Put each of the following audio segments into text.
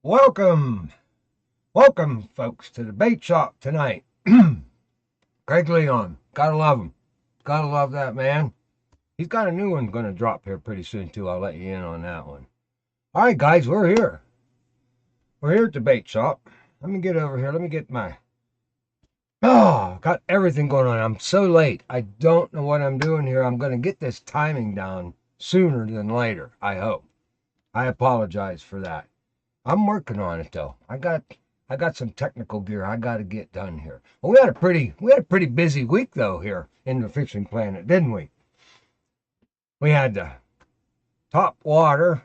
Welcome, welcome, folks, to the bait shop tonight. Greg Leon, gotta love him. Gotta love that man. He's got a new one gonna drop here pretty soon, too. I'll let you in on that one. All right, guys, we're here. We're here at the bait shop. Let me get over here. Let me get my. Oh, got everything going on. I'm so late. I don't know what I'm doing here. I'm gonna get this timing down sooner than later, I hope. I apologize for that. I'm working on it though. I got some technical gear I got to get done here. Well, we had a pretty busy week though here in the Fishing Planet, didn't we? We had the top water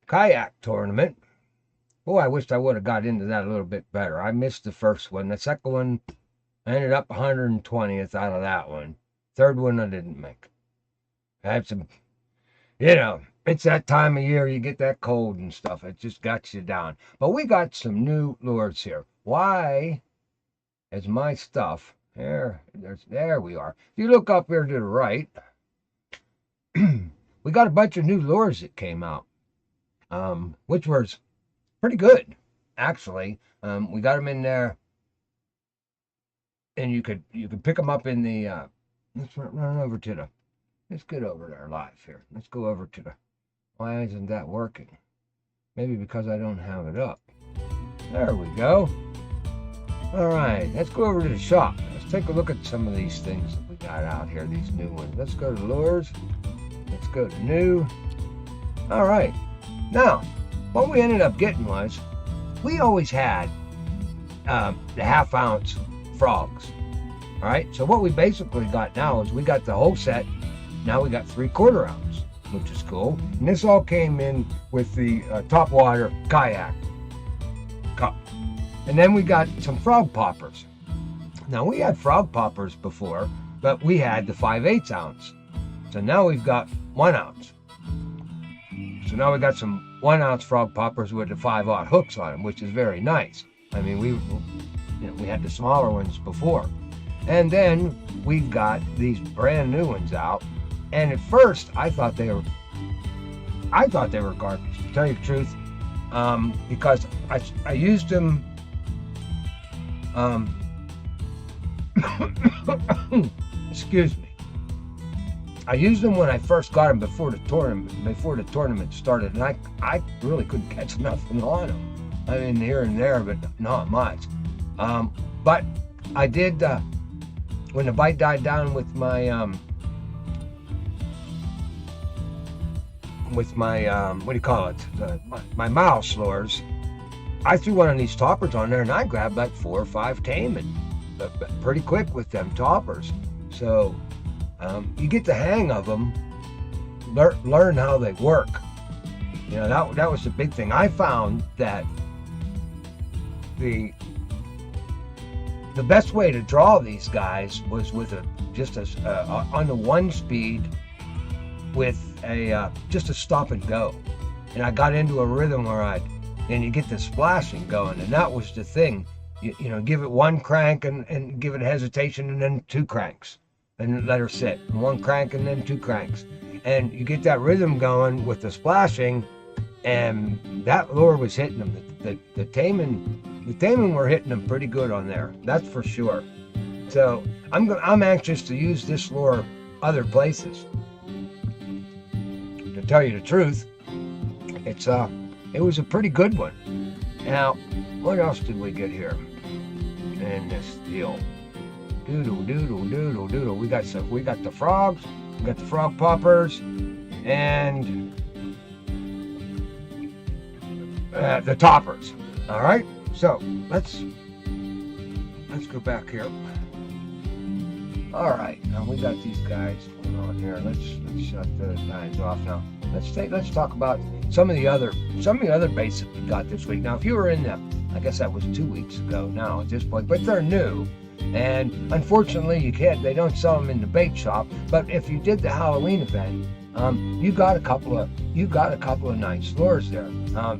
kayak tournament. Boy, I wished I would have got into that a little bit better. I missed the first one. The second one, I ended up 120th out of that one. Third one I didn't make. I had some, it's that time of year you get that cold and stuff. It just got you down. But we got some new lures here. Why is my stuff there we are. If you look up here to the right, we got a bunch of new lures that came out, which was pretty good, actually. We got them in there, and you could pick them up in the. Let's run over to the. Let's get over there live here. Let's go over to the. Why isn't that working? Maybe because I don't have it up. There we go. All right, let's go over to the shop. Let's take a look at some of these things that we got out here, these new ones. Let's go to lures. Let's go to new. All right. Now, what we ended up getting was, we always had the half-ounce frogs. All right, so what we basically got now is we got the whole set. Now we got 3/4 ounce, which is cool. And this all came in with the top water kayak cup. And then we got some frog poppers. Now we had frog poppers before, but we had the 5/8 ounce. So now we've got 1 ounce. So now we got some 1 ounce frog poppers with the 5/0 hooks on them, which is very nice. I mean, we had the smaller ones before. And then we got these brand new ones out. And at first, I thought they were garbage, to tell you the truth, because I used them. Excuse me. I used them when I first got them before the tournament started, and I really couldn't catch nothing on them. I mean, here and there, but not much. But I did when the bite died down with my what do you call it? My mouse lures. I threw one of these toppers on there, and I grabbed like 4 or 5 taimen, but pretty quick with them toppers. So you get the hang of them, learn how they work. That was the big thing. I found that the best way to draw these guys was with on the 1 speed with just a stop and go. And I got into a rhythm where you get the splashing going, and that was the thing. Give it 1 crank and give it hesitation, and then 2 cranks, and let her sit. And 1 crank and then 2 cranks, and you get that rhythm going with the splashing, and that lure was hitting them. The taimen were hitting them pretty good on there. That's for sure. So I'm anxious to use this lure other places. To tell you the truth, it was a pretty good one. Now, what else did we get here in this deal? Doodle. We got the frogs, we got the frog poppers, and the toppers. All right, so let's go back here. All right, now we got these guys going on here. Let's shut those guys off now. Let's talk about some of the other baits that we got this week. Now, if you were in them, I guess that was 2 weeks ago now at this point, but they're new, and unfortunately they don't sell them in the bait shop. But if you did the Halloween event, you got a couple of nice lures there. Now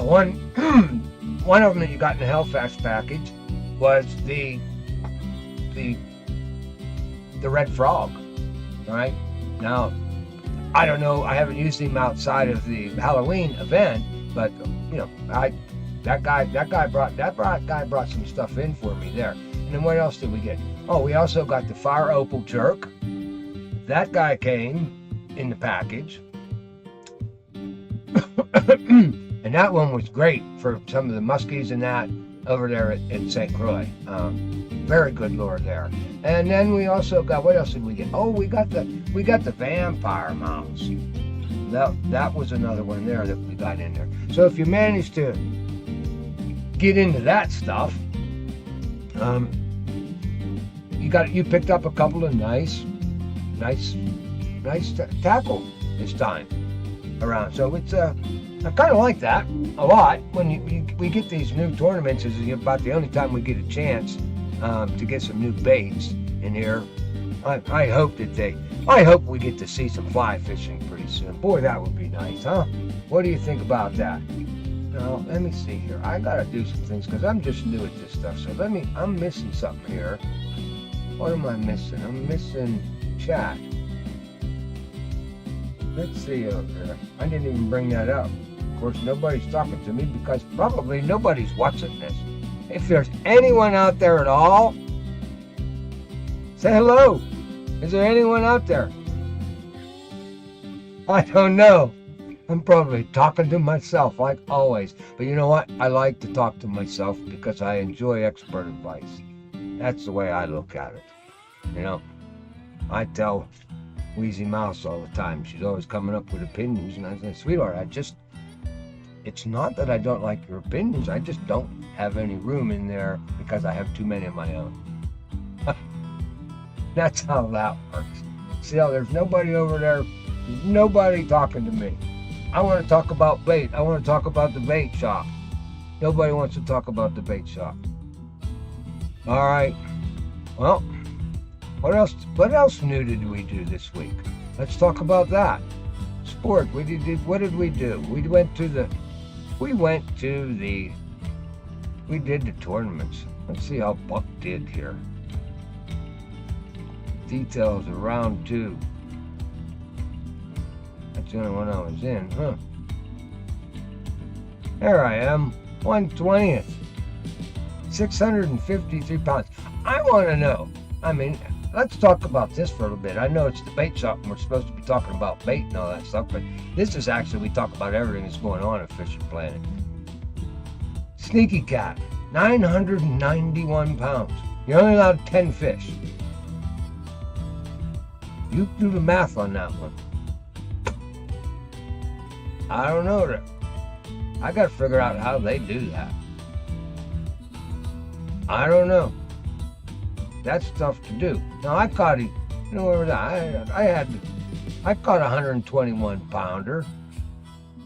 one of them that you got in the Hellfast package was the red frog. All right, now I don't know. I haven't used him outside of the Halloween event, but you know, that guy brought some stuff in for me there. And then what else did we get? Oh, we also got the Fire Opal jerk. That guy came in the package. And that one was great for some of the muskies and that over there at St. Croix. Very good lure there. And then we also got, what else did we get? Oh, we got the vampire mouse. That was another one there that we got in there. So if you manage to get into that stuff, you picked up a couple of nice tackle this time around. So it's I kind of like that a lot. When we get these new tournaments, is about the only time we get a chance to get some new baits in here. I hope we get to see some fly fishing pretty soon. Boy, that would be nice, huh? What do you think about that? Now, let me see here. I gotta do some things because I'm just new at this stuff. So I'm missing something here. What am I missing? I'm missing chat. Let's see over there. I didn't even bring that up. Of course, nobody's talking to me because probably nobody's watching this. If there's anyone out there at all, say hello. Is there anyone out there? I don't know. I'm probably talking to myself like always. But you know what? I like to talk to myself because I enjoy expert advice. That's the way I look at it. You know, I tell Wheezy Mouse all the time. She's always coming up with opinions. And I say, sweetheart, it's not that I don't like your opinions. I just don't have any room in there because I have too many of my own. That's how that works. See how there's nobody over there, nobody talking to me. I want to talk about bait. I want to talk about the bait shop. Nobody wants to talk about the bait shop. All right. Well, what else new did we do this week? Let's talk about that. Sport. What did we do? We did the tournaments. Let's see how Buck did here. Details of round 2. That's the only one I was in, huh? There I am, 1/20th, 653 pounds. I want to know, let's talk about this for a little bit. I know it's the bait shop and we're supposed to be talking about bait and all that stuff, but this is actually, we talk about everything that's going on at Fishing Planet. Sneaky Cat, 991 pounds. You're only allowed 10 fish. You do the math on that one. I don't know. I got to figure out how they do that. I don't know. That's tough to do. Now I caught him. You know where was I caught a 121 pounder.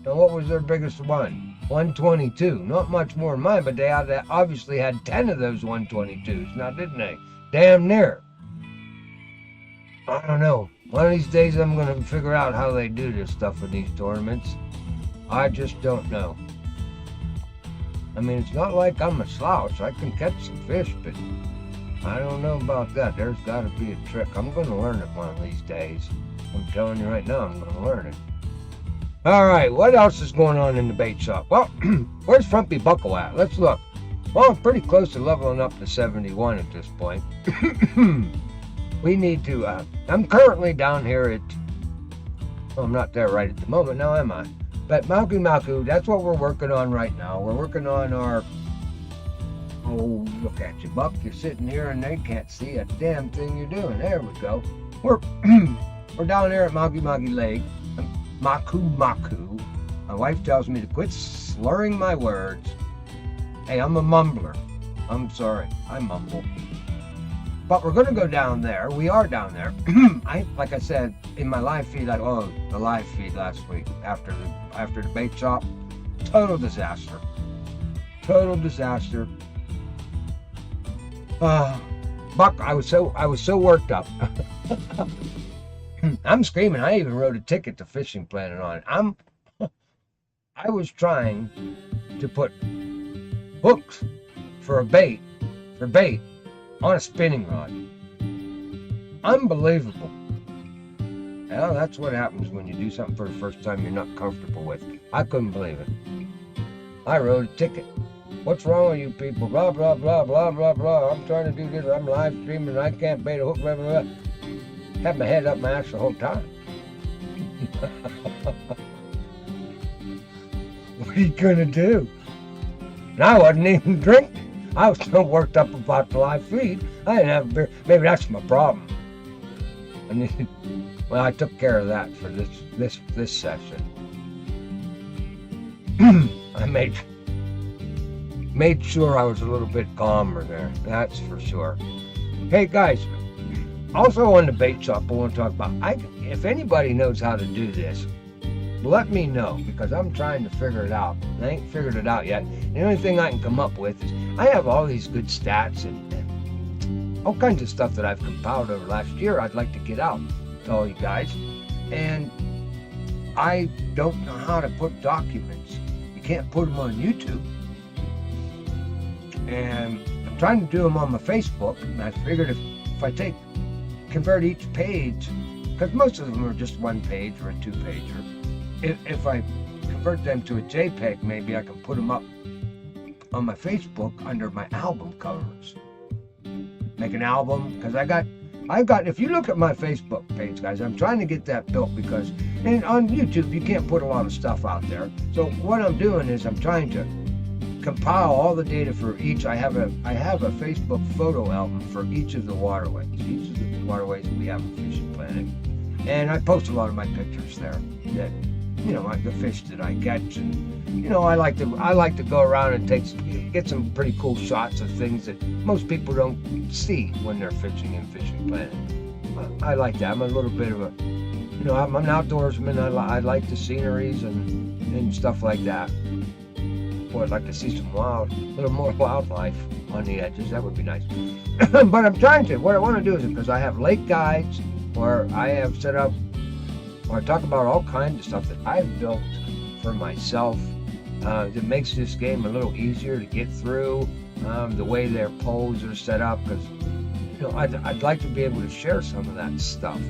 Now what was their biggest one? 122. Not much more than mine, but they obviously had 10 of those 122s. Now didn't they? Damn near. I don't know. One of these days I'm going to figure out how they do this stuff in these tournaments. I just don't know. It's not like I'm a slouch. I can catch some fish, but I don't know about that. There's got to be a trick. I'm going to learn it one of these days. I'm telling you right now, I'm going to learn it. All right, what else is going on in the bait shop? Well, where's Frumpy Buckle at? Let's look. Well, I'm pretty close to leveling up to 71 at this point. We need to, I'm currently down here at, well, I'm not there right at the moment, now am I? But Malku, that's what we're working on right now. We're working on our, oh, look at you, Buck. You're sitting here and they can't see a damn thing you're doing. There we go. We're down there at Magu Lake. Maku. My wife tells me to quit slurring my words. Hey, I'm a mumbler. I'm sorry, I mumble. But we're going to go down there. We are down there. Like I said, in my live feed, the live feed last week after the bait shop, total disaster. Buck, I was so worked up. I'm screaming. I even wrote a ticket to Fishing Planet on it. I was trying to put hooks for bait on a spinning rod. Unbelievable. Well, that's what happens when you do something for the first time you're not comfortable with. I couldn't believe it. I wrote a ticket. What's wrong with you people? Blah, blah, blah, blah, blah, blah. I'm trying to do this. I'm live streaming. I can't bait a hook, blah, blah, blah. Had my head up my ass the whole time. What are you going to do? And I wasn't even drinking. I was still worked up about the live feed. I didn't have a beer. Maybe that's my problem. Well, I took care of that for this session. I made sure I was a little bit calmer there. That's for sure. Hey guys, also on the bait shop, I want to talk about. If anybody knows how to do this, let me know, because I'm trying to figure it out. I ain't figured it out yet. The only thing I can come up with is I have all these good stats and all kinds of stuff that I've compiled over last year. I'd like to get out to all you guys, and I don't know how to put documents. You can't put them on YouTube, and I'm trying to do them on my Facebook. And I figured if I convert each page, because most of them are just one page or a two-pager. If I convert them to a JPEG, maybe I can put them up on my Facebook under my album covers. Make an album, because I've got, if you look at my Facebook page, guys, I'm trying to get that built, because on YouTube, you can't put a lot of stuff out there. So what I'm doing is I'm trying to compile all the data for each. I have a Facebook photo album for each of the waterways that we have on Fishing Planet. And I post a lot of my pictures there that, like the fish that I catch, and I like to go around and get some pretty cool shots of things that most people don't see when they're fishing in Fishing Planet. I like that. I'm a little bit of a, I'm an outdoorsman. I like the sceneries and stuff like that. Boy, I'd like to see some a little more wildlife on the edges. That would be nice. But I'm trying to. What I want to do is, because I have lake guides where I have set up, where I talk about all kinds of stuff that I've built for myself that makes this game a little easier to get through. The way their poles are set up, because I'd like to be able to share some of that stuff,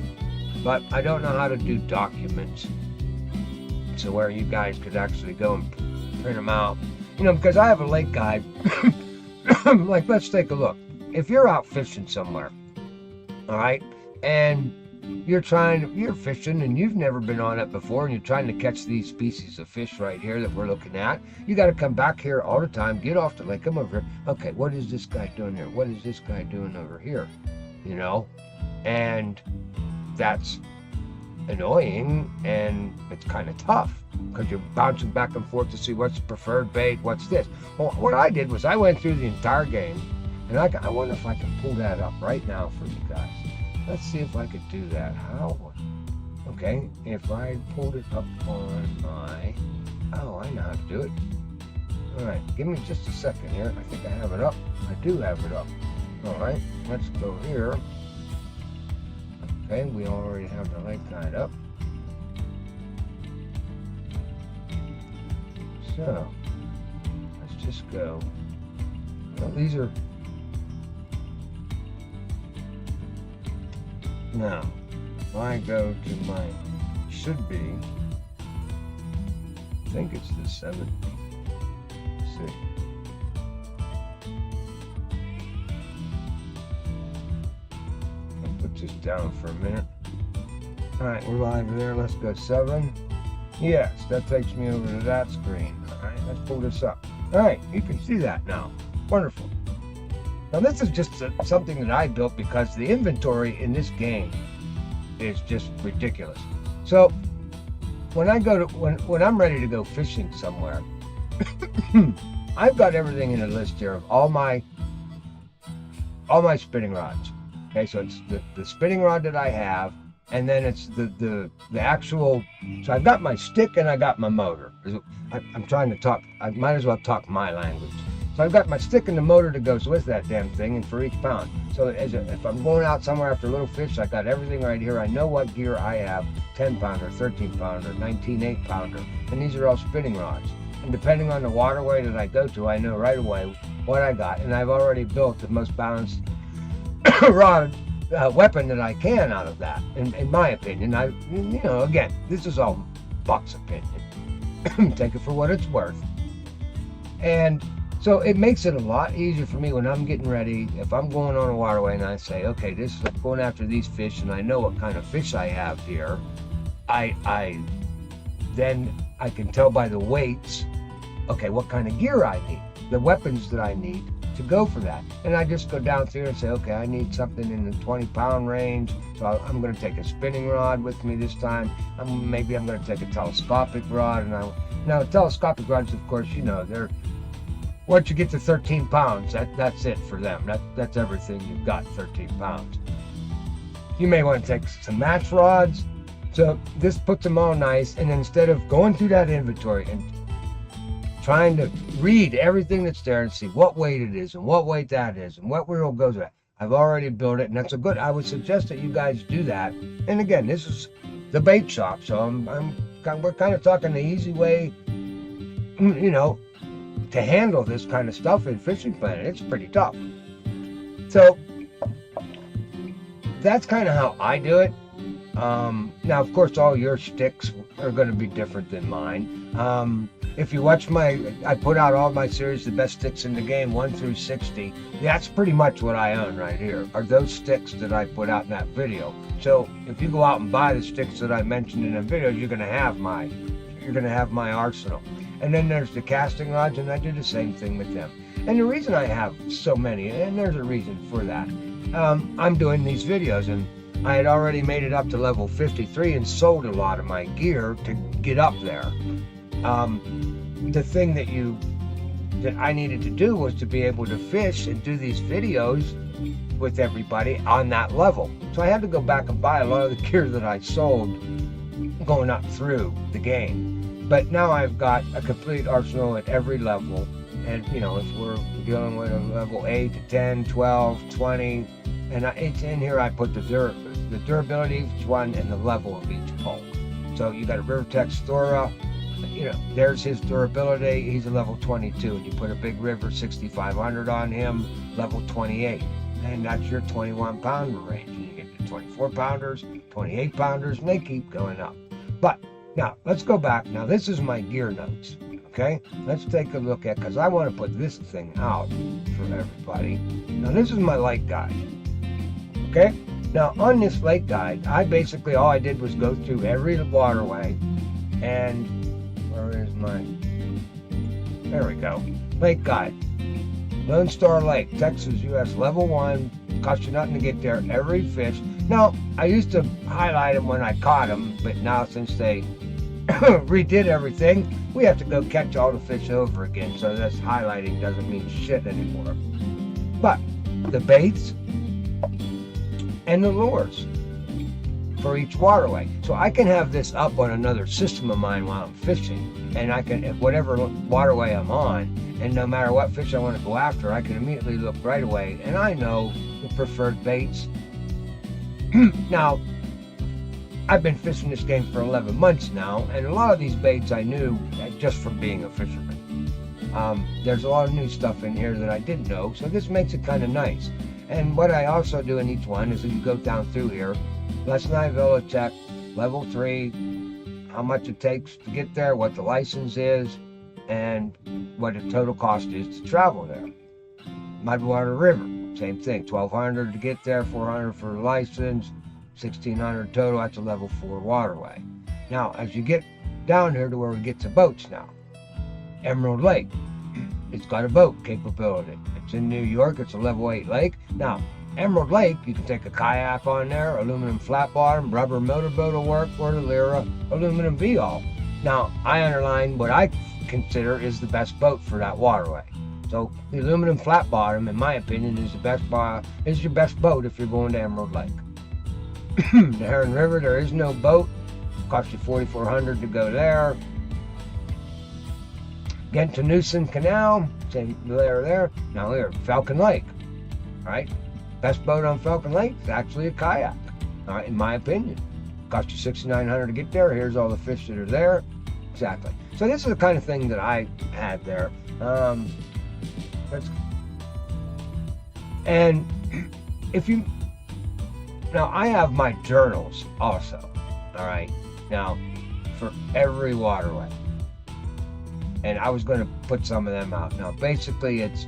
but I don't know how to do documents, so where you guys could actually go and print them out. Because I have a lake guide. Like, let's take a look. If you're out fishing somewhere, all right, and you're fishing and you've never been on it before, and you're trying to catch these species of fish right here that we're looking at, you got to come back here all the time, get off the lake, come over here. Okay, what is this guy doing here? What is this guy doing over here? And that's annoying, and it's kind of tough, because you're bouncing back and forth to see what's the preferred bait, what's this. Well, what I did was I went through the entire game, and I wonder if I can pull that up right now for you guys. Let's see if I could do that. How? Okay, if I pulled it up on my... Oh, I know how to do it. All right, give me just a second here. I think I have it up. I do have it up. All right, let's go here. Okay, we already have the lake guide up. So, let's just go. Well, these are... Now, if I go to my, should be, I think it's the 7th. Let's see. I'll put this down for a minute. Alright, we're live there. Let's go 7. Yes, that takes me over to that screen. Alright, let's pull this up. Alright, you can see that now. Wonderful. Now this is just something that I built because the inventory in this game is just ridiculous. So when I'm ready to go fishing somewhere, I've got everything in a list here of all my spinning rods. Okay, so it's the spinning rod that I have, and then it's the actual. So I've got my stick and I got my motor. I'm trying to talk. I might as well talk my language. So I've got my stick and the motor that goes with that damn thing, and for each pound. So if I'm going out somewhere after little fish, I got everything right here. I know what gear I have: 10 pounder, 13 pounder, 19 8 pounder, and these are all spinning rods. And depending on the waterway that I go to, I know right away what I got. And I've already built the most balanced rod weapon that I can out of that, in my opinion. Again, this is all Buck's opinion. Take it for what it's worth. And so it makes it a lot easier for me when I'm getting ready. If I'm going on a waterway and I say, okay, I'm going after these fish, and I know what kind of fish I have here, then I can tell by the weights, okay, what kind of gear I need, the weapons that I need to go for that. And I just go down through and say, okay, I need something in the 20-pound range, so I'm going to take a spinning rod with me this time. Maybe I'm going to take a telescopic rod. Now, telescopic rods, of course, they're, once you get to 13 pounds, that's it for them. That's everything you've got, 13 pounds. You may want to take some match rods. So this puts them all nice, and then instead of going through that inventory and trying to read everything that's there and see what weight it is and what weight that is and what reel goes with it, I've already built it, and I would suggest that you guys do that. And again, this is the bait shop, so we're kind of talking the easy way, to handle this kind of stuff in Fishing Planet. It's pretty tough. So that's kind of how I do it. Now, of course, all your sticks are going to be different than mine. If you watch I put out all my series, the best sticks in the game, 1 through 60. That's pretty much what I own right here, are those sticks that I put out in that video. So if you go out and buy the sticks that I mentioned in the video, you're going to have my arsenal. And then there's the casting rods, and I do the same thing with them. And the reason I have so many, and there's a reason for that, I'm doing these videos, and I had already made it up to level 53 and sold a lot of my gear to get up there. The thing that I needed to do was to be able to fish and do these videos with everybody on that level. So I had to go back and buy a lot of the gear that I sold going up through the game. But now I've got a complete arsenal at every level. And, if we're dealing with a level 8 to 10, 12, 20, and it's in here, I put the durability of each one and the level of each pole. So you got a Rivertex Thora, there's his durability. He's a level 22, and you put a Big River 6500 on him, level 28, and that's your 21-pounder range. And you get the 24-pounders, 28-pounders, and they keep going up. But now let's go back. Now this is my gear notes. Okay, let's take a look at, because I want to put this thing out for everybody. Now this is my lake guide. Okay, now on this lake guide, all I did was go through every waterway, and there we go, lake guide. Lone Star Lake, Texas, US, level 1, cost you nothing to get there, every fish. Now, I used to highlight them when I caught them, but now since they redid everything, we have to go catch all the fish over again, so this highlighting doesn't mean shit anymore. But the baits and the lures for each waterway. So I can have this up on another system of mine while I'm fishing, and I can, whatever waterway I'm on, and no matter what fish I want to go after, I can immediately look right away, and I know the preferred baits. Now, I've been fishing this game for 11 months now, and a lot of these baits I knew just from being a fisherman. There's a lot of new stuff in here that I didn't know, so this makes it kind of nice. And what I also do in each one is, if you go down through here, Lesnai Villa check, level 3, how much it takes to get there, what the license is, and what the total cost is to travel there. Mudwater River, same thing, $1,200 to get there, $400 for the license, $1,600 total. That's a level 4 waterway. Now, as you get down here to where we get to boats now, Emerald Lake, it's got a boat capability. It's in New York. It's a level 8 lake. Now, Emerald Lake, you can take a kayak on there, aluminum flat bottom, rubber motorboat will work, or the Lyra aluminum V-all. Now, I underline what I consider is the best boat for that waterway. So the aluminum flat bottom, in my opinion, is your best boat if you're going to Emerald Lake. The Heron River, there is no boat. Cost you $4,400 to go there. Get to Newson Canal, same there. Now here, Falcon Lake, right? Best boat on Falcon Lake is actually a kayak, all right, in my opinion. Cost you $6,900 to get there. Here's all the fish that are there. Exactly. So this is the kind of thing that I had there. And if you Now, I have my journals also, all right? Now, for every waterway. And I was going to put some of them out. Now, basically, it's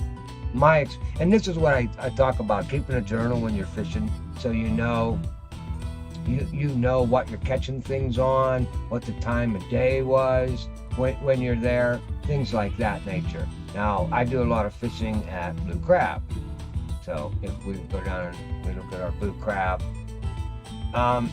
and this is what I talk about, keeping a journal when you're fishing, so you know what you're catching things on, what the time of day was when you're there, things like that nature. Now, I do a lot of fishing at blue crab. So if we go down and we look at our blue crab,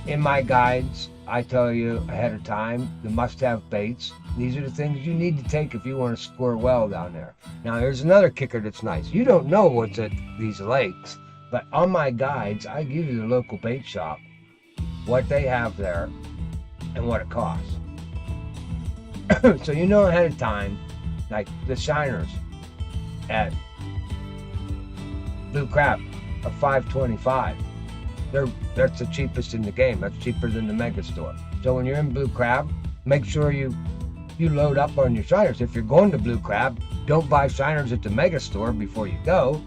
in my guides, I tell you ahead of time the must-have baits. These are the things you need to take if you want to score well down there. Now, there's another kicker that's nice. You don't know what's at these lakes, but on my guides, I give you the local bait shop, what they have there, and what it costs. So you know ahead of time, like the shiners at blue crab are $5.25. That's the cheapest in the game. That's cheaper than the mega store. So when you're in blue crab, make sure you load up on your shiners. If you're going to blue crab, don't buy shiners at the mega store before you go.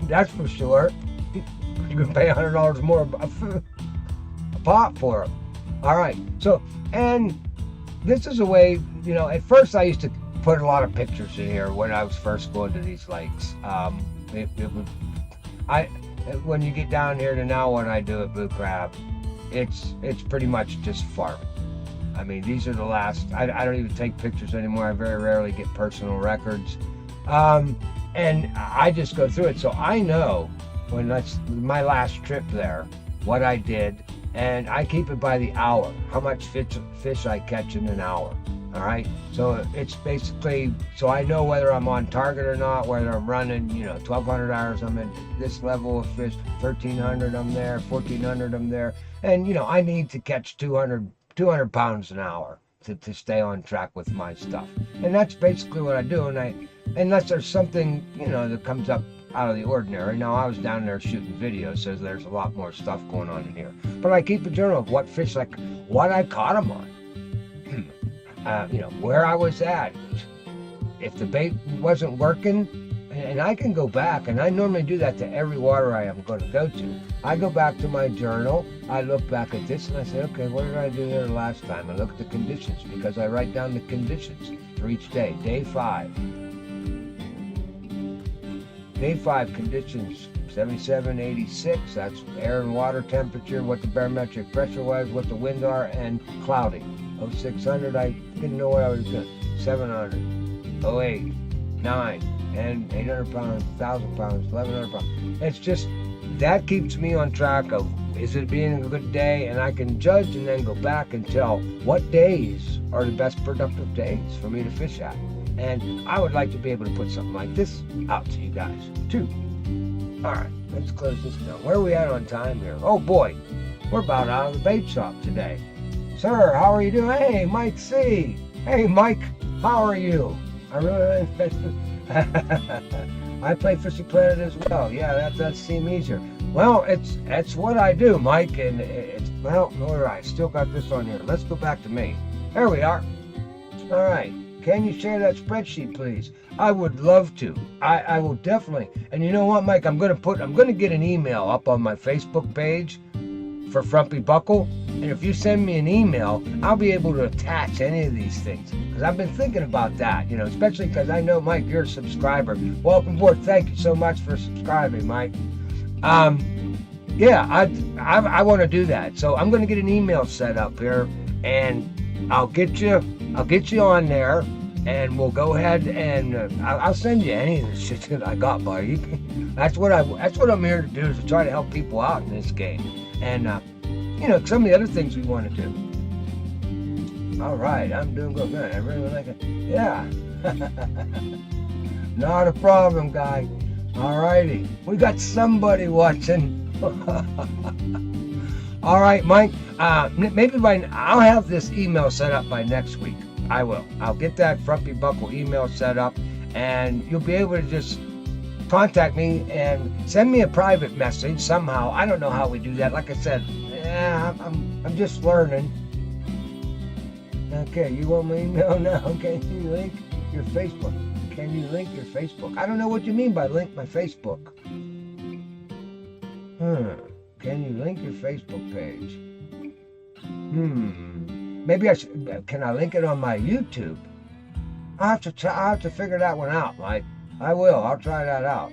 That's for sure. You can pay $100 more a pop for them. All right. So, and this is a way, at first I used to put a lot of pictures in here when I was first going to these lakes. When you get down here to now what I do at blue crab, it's pretty much just farming. I mean, these are the last, I don't even take pictures anymore. I very rarely get personal records. And I just go through it. So I know when that's my last trip there, what I did, and I keep it by the hour, how much fish I catch in an hour. All right. So it's basically, so I know whether I'm on target or not, whether I'm running, 1,200 hours, I'm at this level of fish, 1,300, I'm there, 1,400, I'm there. And, I need to catch 200 pounds an hour to stay on track with my stuff. And that's basically what I do. And unless there's something, that comes up out of the ordinary. Now, I was down there shooting videos, so there's a lot more stuff going on in here. But I keep a journal of what fish, what I caught them on. Where I was at. If the bait wasn't working, and I can go back, and I normally do that to every water I am going to go to. I go back to my journal, I look back at this, and I say, okay, what did I do here last time? I look at the conditions, because I write down the conditions for each day. Day 5. Day 5 conditions, 77, 86, that's air and water temperature, what the barometric pressure was, what the winds are, and cloudy. 0600, I didn't know what I was doing. 700, 08, 9, and 800 pounds, 1,000 pounds, 1,100 pounds. It's just, that keeps me on track of, is it being a good day? And I can judge and then go back and tell what days are the best productive days for me to fish at. And I would like to be able to put something like this out to you guys, too. All right, let's close this down. Where are we at on time here? Oh, boy, we're about out of the bait shop today. Sir, how are you doing? Hey, Mike C. Hey, Mike, how are you? I play Fishing Planet as well. Yeah, that does seem easier. Well, it's what I do, Mike, and well, all right, still got this on here. Let's go back to me. There we are. All right, can you share that spreadsheet, please? I would love to. I will definitely. And you know what, Mike? I'm gonna get an email up on my Facebook page for Frumpy Buckle, and if you send me an email, I'll be able to attach any of these things, because I've been thinking about that, especially because I know, Mike, you're a subscriber. Welcome aboard. Thank you so much for subscribing, Mike. Yeah, I want to do that, so I'm going to get an email set up here, and I'll get you on there, and we'll go ahead and I'll send you any of the shit that I got, buddy. That's what I'm here to do, is to try to help people out in this game. And, some of the other things we want to do. All right, I'm doing good. Man, I really like it. Yeah. Not a problem, guy. All righty. We got somebody watching. All right, Mike. Maybe I'll have this email set up by next week. I will. I'll get that Frumpy Buckle email set up, and you'll be able to just contact me and send me a private message somehow. I don't know how we do that. Like I said, I'm just learning. Okay, you want my email now? Can you link your Facebook? Can you link your Facebook? I don't know what you mean by link my Facebook. Can you link your Facebook page? Maybe I should. Can I link it on my YouTube? I'll have to figure that one out, Mike. I will. I'll try that out.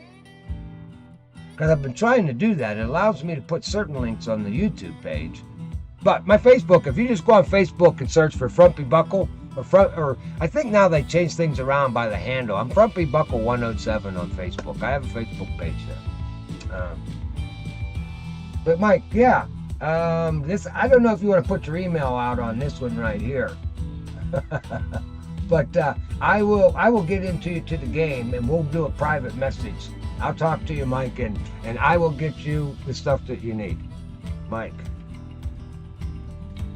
Because I've been trying to do that. It allows me to put certain links on the YouTube page. But my Facebook, if you just go on Facebook and search for Frumpy Buckle, or I think now they changed things around by the handle. I'm Frumpy Buckle 107 on Facebook. I have a Facebook page there. But Mike, yeah. This, I don't know if you want to put your email out on this one right here. But I will get into the game and we'll do a private message. I'll talk to you, Mike, and I will get you the stuff that you need. Mike.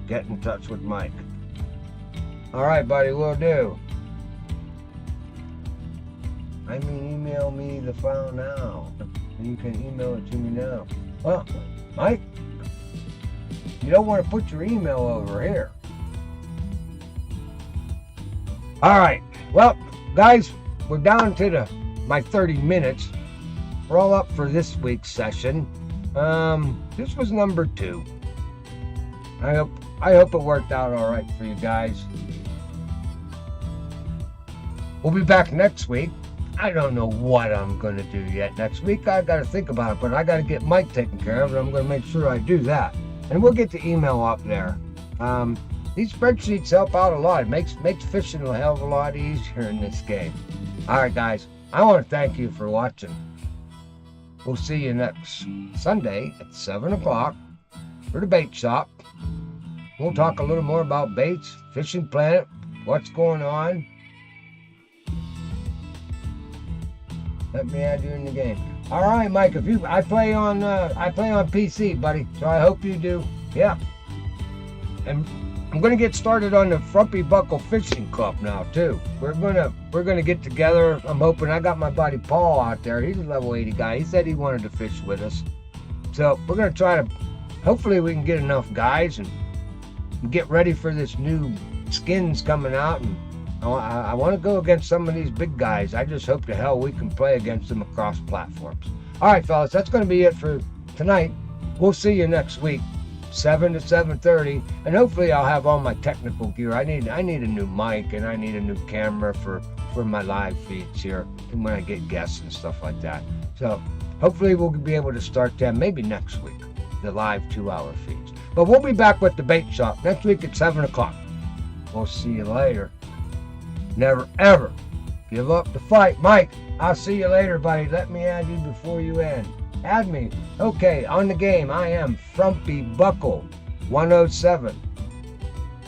Get in touch with Mike. All right, buddy, will do. I mean, email me the file now. And you can email it to me now. Well, Mike, you don't want to put your email over here. All right. Well, guys, we're down to my 30 minutes. We're all up for this week's session. This was number 2. I hope it worked out all right for you guys. We'll be back next week. I don't know what I'm going to do yet next week. I got to think about it, but I got to get Mike taken care of, and I'm going to make sure I do that. And we'll get the email up there. These spreadsheets help out a lot. It makes fishing a hell of a lot easier in this game. All right, guys. I want to thank you for watching. We'll see you next Sunday at 7 o'clock for the bait shop. We'll talk a little more about baits, Fishing Planet, what's going on. Let me add you in the game. All right, Mike. I play on PC, buddy. So I hope you do. Yeah. And I'm gonna get started on the Frumpy Buckle Fishing Club now too. We're gonna get together. I'm hoping. I got my buddy Paul out there. He's a level 80 guy. He said he wanted to fish with us. So we're gonna try to. Hopefully we can get enough guys and get ready for this new skins coming out. And I want to go against some of these big guys. I just hope to hell we can play against them across platforms. All right, fellas, that's going to be it for tonight. We'll see you next week, 7 to 7:30, and hopefully I'll have all my technical gear. I need a new mic and I need a new camera for my live feeds here and when I get guests and stuff like that. So hopefully we'll be able to start them maybe next week, the live 2-hour feeds. But we'll be back with the bait shop next week at 7 o'clock. We'll see you later. Never, ever give up the fight. Mike, I'll see you later, buddy. Let me add you before you end. Add me. Okay, on the game, I am Frumpy Buckle 107.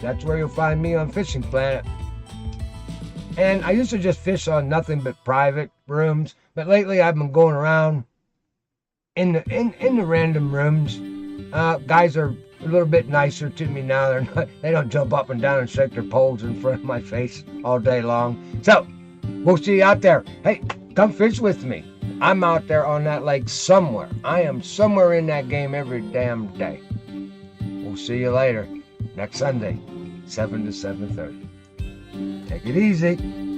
That's where you'll find me on Fishing Planet. And I used to just fish on nothing but private rooms, but lately I've been going around in the random rooms. Guys are a little bit nicer to me now. They don't jump up and down and shake their poles in front of my face all day long. So, we'll see you out there. Hey, come fish with me. I'm out there on that lake somewhere. I am somewhere in that game every damn day. We'll see you later next Sunday, 7 to 7:30. Take it easy.